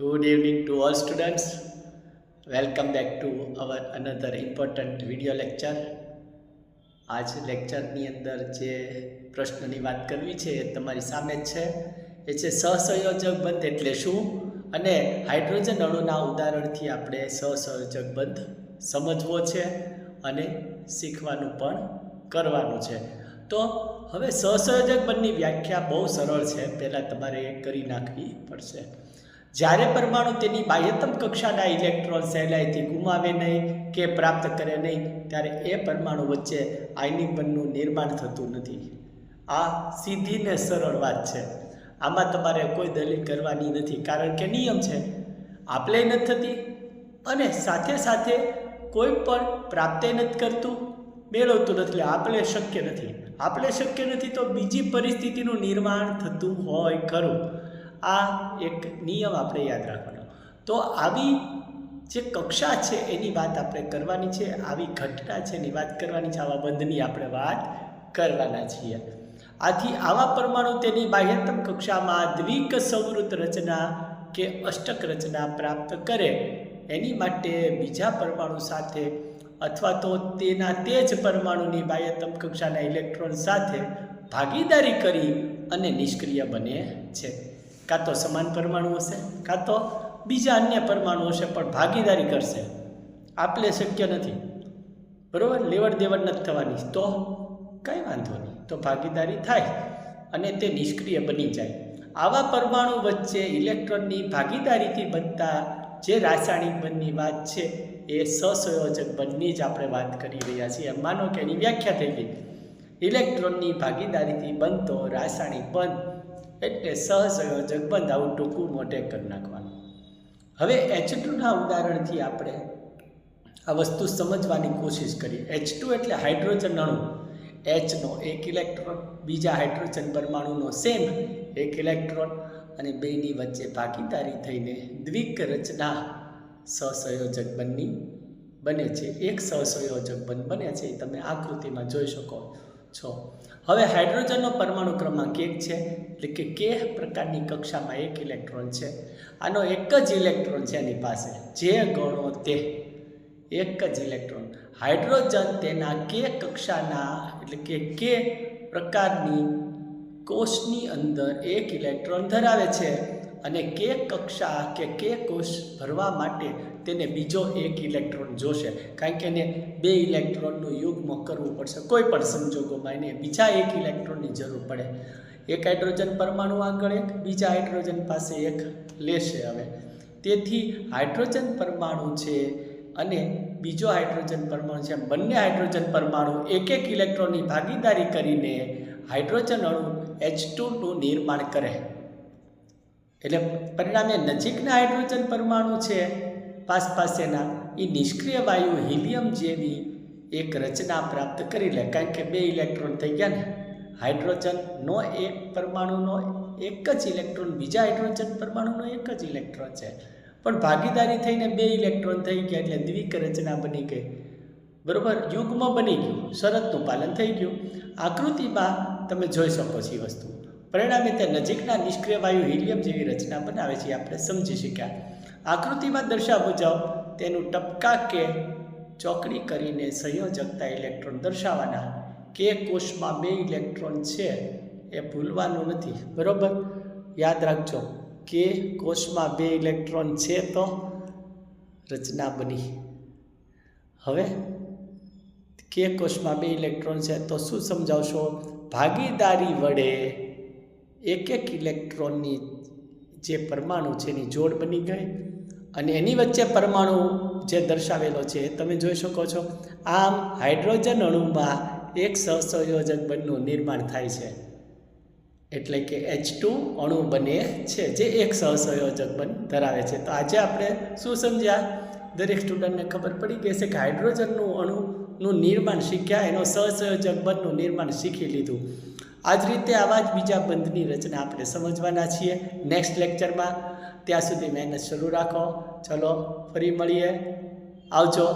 Good evening to all students. Welcome back to our another important video lecture. आज લેક્ચરની અંદર જે પ્રશ્નની વાત કરવી છે એ તમારી સામે જ છે. એ છે સહસંયોજક બંધ એટલે શું અને હાઇડ્રોજન અણુના ઉદાહરણથી આપણે સહસંયોજક બંધ સમજવો છે અને શીખવાનું પણ કરવાનું છે. તો હવે સહસંયોજક બંધની વ્યાખ્યા બહુ સરળ છે, પહેલાં તમારે એ કરી નાખવી પડશે. જ્યારે પરમાણુ તેની બાહ્યતમ કક્ષાના ઇલેક્ટ્રોન સહેલાઈથી ગુમાવે નહીં કે પ્રાપ્ત કરે નહીં ત્યારે એ પરમાણુ વચ્ચે આયનિક બંધનું નિર્માણ થતું નથી. આ સીધી ને સરળ વાત છે. આમાં તમારે કોઈ દલીલ કરવાની નથી, કારણ કે નિયમ છે. આપલે નથી થતી અને સાથે સાથે કોઈ પણ પ્રાપ્તે નથી કરતું, મેળવતું નથી, એટલે આપલે શક્ય નથી. આપલે શક્ય નથી તો બીજી પરિસ્થિતિનું નિર્માણ થતું હોય ખરું. આ એક નિયમ આપણે યાદ રાખવાનો. તો આવી જે કક્ષા છે એની વાત આપણે કરવાની છે, આવી ઘટના છે એની વાત કરવાની છે, આવા બંધની આપણે વાત કરવાના છીએ. આથી આવા પરમાણુ તેની બાહ્યતમ કક્ષામાં દ્વિક સંવૃત રચના કે અષ્ટક રચના પ્રાપ્ત કરે એની માટે બીજા પરમાણુ સાથે અથવા તો તેના તે જ પરમાણુની બાહ્યતમ કક્ષાના ઇલેક્ટ્રોન સાથે ભાગીદારી કરી અને નિષ્ક્રિય બને છે. કાં તો સમાન પરમાણુ હશે, કાં તો બીજા અન્ય પરમાણુ હશે, પણ ભાગીદારી કરશે. આપલે શક્ય નથી, બરાબર, લેવડ દેવડ નથી થવાની, તો કંઈ વાંધો નહીં, તો ભાગીદારી થાય અને તે નિષ્ક્રિય બની જાય. આવા પરમાણુ વચ્ચે ઇલેક્ટ્રોનની ભાગીદારીથી બનતા જે રાસાયણિક બંધની વાત છે એ સહસંયોજક બંધની જ આપણે વાત કરી રહ્યા છીએ. માનો કે એની વ્યાખ્યા થઈ ગઈ. ઇલેક્ટ્રોનની ભાગીદારીથી બનતો રાસાયણિક બંધ એટલે સહસંયોજક બંધ. આવું ટૂંકું મોટે કરી નાખવાનું. હવે H2ના ઉદાહરણથી આપણે આ વસ્તુ સમજવાની કોશિશ કરીએ. H2 એટલે હાઇડ્રોજન અણુ. Hનો એક ઇલેક્ટ્રોન બીજા હાઇડ્રોજન પરમાણુનો સેમ એક ઇલેક્ટ્રોન અને બેની વચ્ચે ભાગીદારી થઈને દ્વિક રચના સહસંયોજક બંધની બને છે. એક સહસંયોજક બંધ બને છે, એ તમે આકૃતિમાં જોઈ શકો છો. હવે હાઇડ્રોજનનો પરમાણુ ક્રમાંક 1 છે, એટલે કે કે પ્રકારની કક્ષામાં એક ઇલેક્ટ્રોન છે. આનો એક જ ઇલેક્ટ્રોન છે એની પાસે, જે ગણો તે એક જ ઇલેક્ટ્રોન. હાઇડ્રોજન તેના કે કક્ષાના એટલે કે કે પ્રકારની કોષની અંદર એક ઇલેક્ટ્રોન ધરાવે છે અને કે કક્ષા કે કે કોષ ભરવા માટે તેને બીજો એક ઇલેક્ટ્રોન જોશે, કારણ કે એને બે ઇલેક્ટ્રોનનું યુગ્મ કરવું પડશે. કોઈ પણ સંજોગોમાં એને બીજા એક ઇલેક્ટ્રોનની જરૂર પડે. એક હાઇડ્રોજન પરમાણુ આગળ એક, બીજા હાઇડ્રોજન પાસે એક લેશે. હવે તેથી હાઇડ્રોજન પરમાણુ છે અને બીજો હાઇડ્રોજન પરમાણુ છે, બંને હાઇડ્રોજન પરમાણુ એક એક ઇલેક્ટ્રોનની ભાગીદારી કરીને હાઇડ્રોજન અણુ H2નું નિર્માણ કરે. એટલે પરિણામે નજીકના હાઇડ્રોજન પરમાણુ છે પાસેના એ નિષ્ક્રિય વાયુ હિલિયમ જેવી એક રચના પ્રાપ્ત કરી લે, કારણ કે બે ઇલેક્ટ્રોન થઈ ગયા ને. હાઇડ્રોજનનો એક પરમાણુનો એક જ ઇલેક્ટ્રોન બીજા હાઇડ્રોજન પરમાણુનો એક જ ઇલેક્ટ્રોન છે, પણ ભાગીદારી થઈને બે ઇલેક્ટ્રોન થઈ ગયા એટલે દ્વિક રચના બની ગઈ, બરાબર, યુગ્મ બની ગયું, શરતનું પાલન થઈ ગયું. આકૃતિમાં તમે જોઈ શકો છો એ વસ્તુ. પરિણામે તે નજીકના નિષ્ક્રિય વાયુ હિલિયમ જેવી રચના બનાવે છે, આપણે સમજી શક્યા. આકૃતિમાં દર્શાવ્યા મુજબ તેનું ટપકા કે ચોકડી કરીને સંયોજકતા ઇલેક્ટ્રોન દર્શાવવાના. કે કોષમાં બે ઇલેક્ટ્રોન છે એ ભૂલવાનું નથી, બરાબર, યાદ રાખજો. કે કોષમાં બે ઇલેક્ટ્રોન છે તો રચના બની. હવે કે કોષમાં બે ઇલેક્ટ્રોન છે તો શું સમજાવશો? ભાગીદારી વડે એક એક ઇલેક્ટ્રોનની જે પરમાણુ છે એની જોડ બની ગઈ અને એની વચ્ચે પરમાણુ જે દર્શાવેલો છે તમે જોઈ શકો છો. આમ હાઇડ્રોજન અણુમાં એક સહસંયોજક બંધનું નિર્માણ થાય છે, એટલે કે H2 અણુ બને છે જે એક સહસંયોજક બંધ ધરાવે છે. તો આજે આપણે શું સમજ્યા? દરેક સ્ટુડન્ટને ખબર પડી ગઈ છે કે હાઇડ્રોજનનું અણુનું નિર્માણ શીખ્યા, એનો સહસંયોજક બંધનું નિર્માણ શીખી લીધું. આ જ રીતે આવા જ બીજા બંધની રચના આપણે સમજવાના છીએ નેક્સ્ટ લેક્ચરમાં. ત્યાં સુધી મહેનત શરૂ રાખો. ચલો ફરી મળીએ, આવજો.